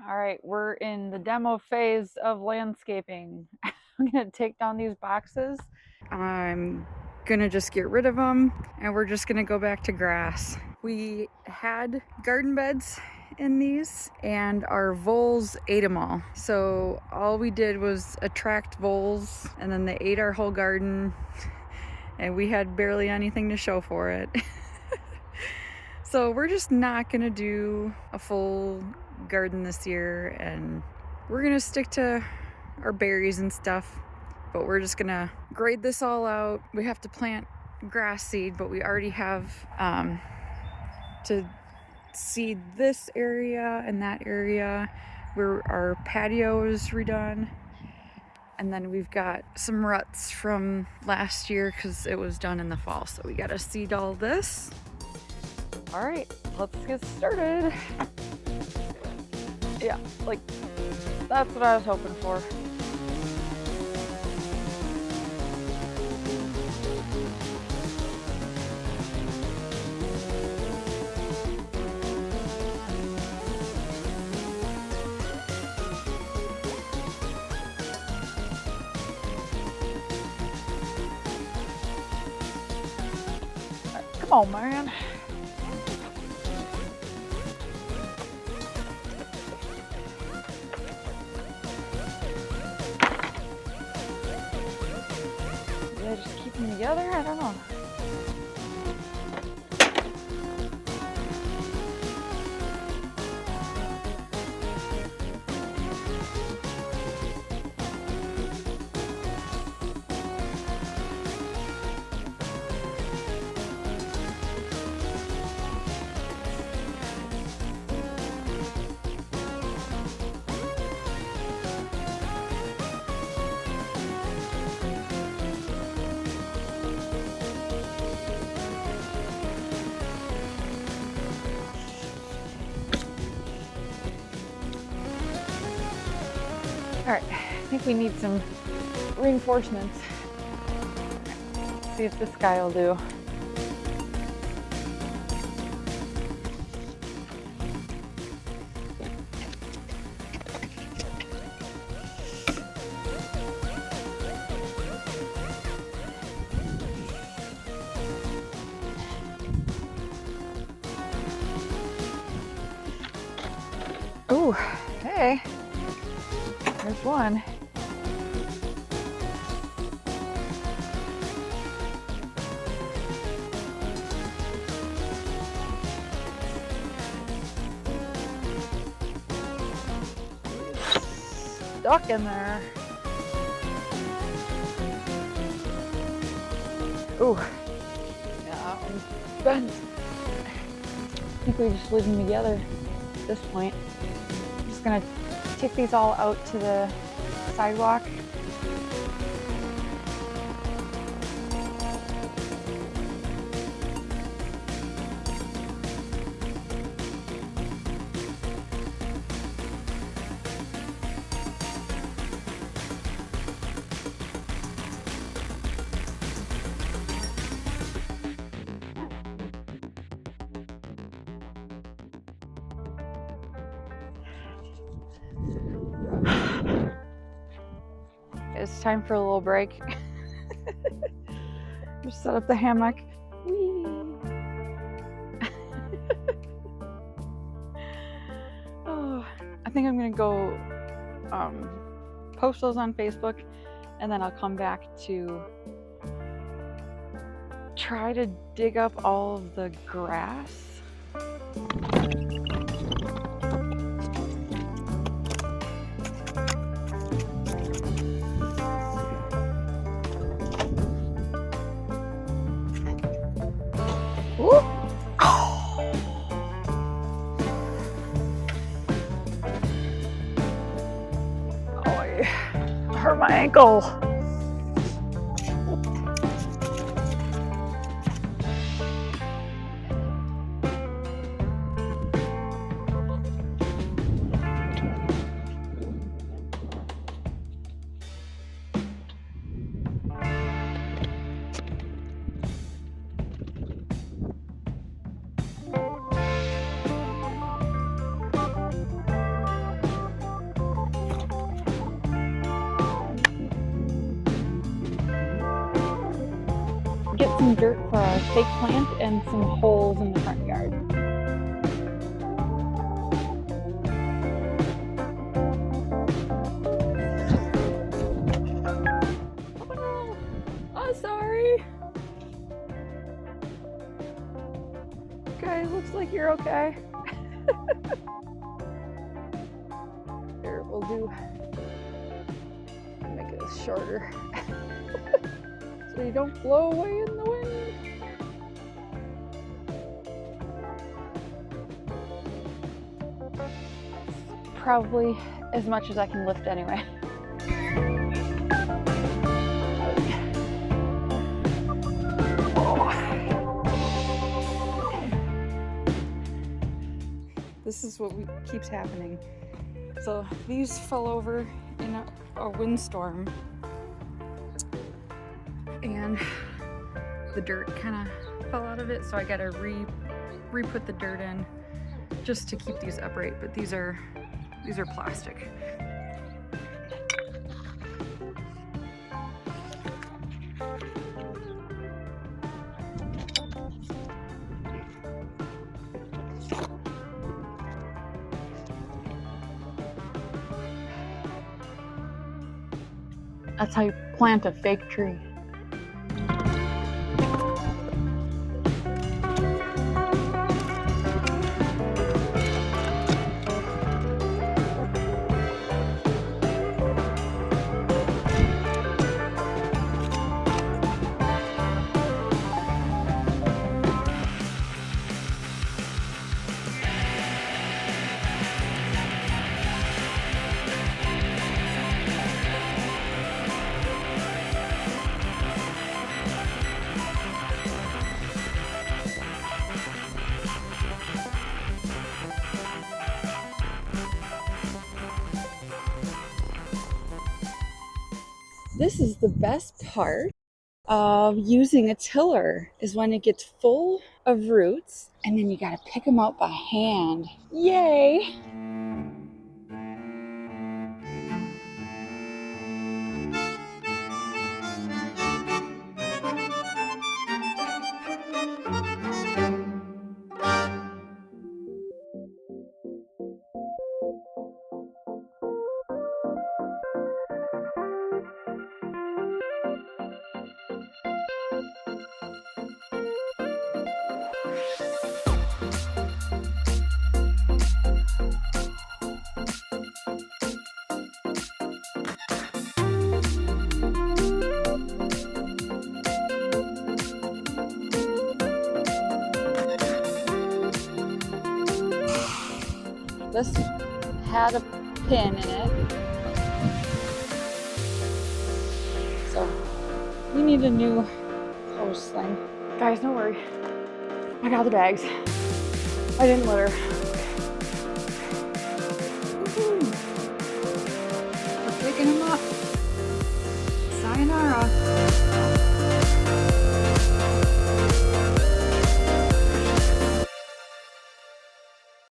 All right, we're in the demo phase of landscaping. I'm gonna take down these boxes. I'm gonna just get rid of them and we're just gonna go back to grass. We had garden beds in these and our voles ate them all. So all we did was attract voles and then they ate our whole garden and we had barely anything to show for it. So we're just not gonna do a full garden this year and we're gonna stick to our berries and stuff, but we're just gonna grade this all out. We have to plant grass seed, but we already have to seed this area and that area where our patio is redone. And then we've got some ruts from last year because it was done in the fall. So we gotta seed all this. All right, let's get started. Yeah, like that's what I was hoping for. Come on, man. Did I just keep them together? I don't know. All right, I think we need some reinforcements. Let's see if this guy will do. Ooh, hey. There's one. Stuck in there. Ooh. Yeah, that one's bent. I think we just leave them together at this point. I'm just gonna take these all out to the sidewalk. It's time for a little break. Just set up the hammock. Whee! Oh, I think I'm gonna go post those on Facebook and then I'll come back to try to dig up all of the grass. Ooh. Oh, I hurt my ankle. some dirt for a fake plant and some holes in the front yard. Oh, sorry. Okay, looks like you're okay. Here, we'll do, make it shorter so you don't blow away in the wind. Probably as much as I can lift anyway. This is what keeps happening. So these fell over in a windstorm, and the dirt kind of fell out of it, so I gotta re-put the dirt in just to keep these upright, but these are plastic. That's how you plant a fake tree. This is the best part of using a tiller, is when it gets full of roots and then you gotta pick them out by hand. Yay! This had a pin in it, so we need a new hose thing. Guys, don't worry. I got the bags. I didn't litter.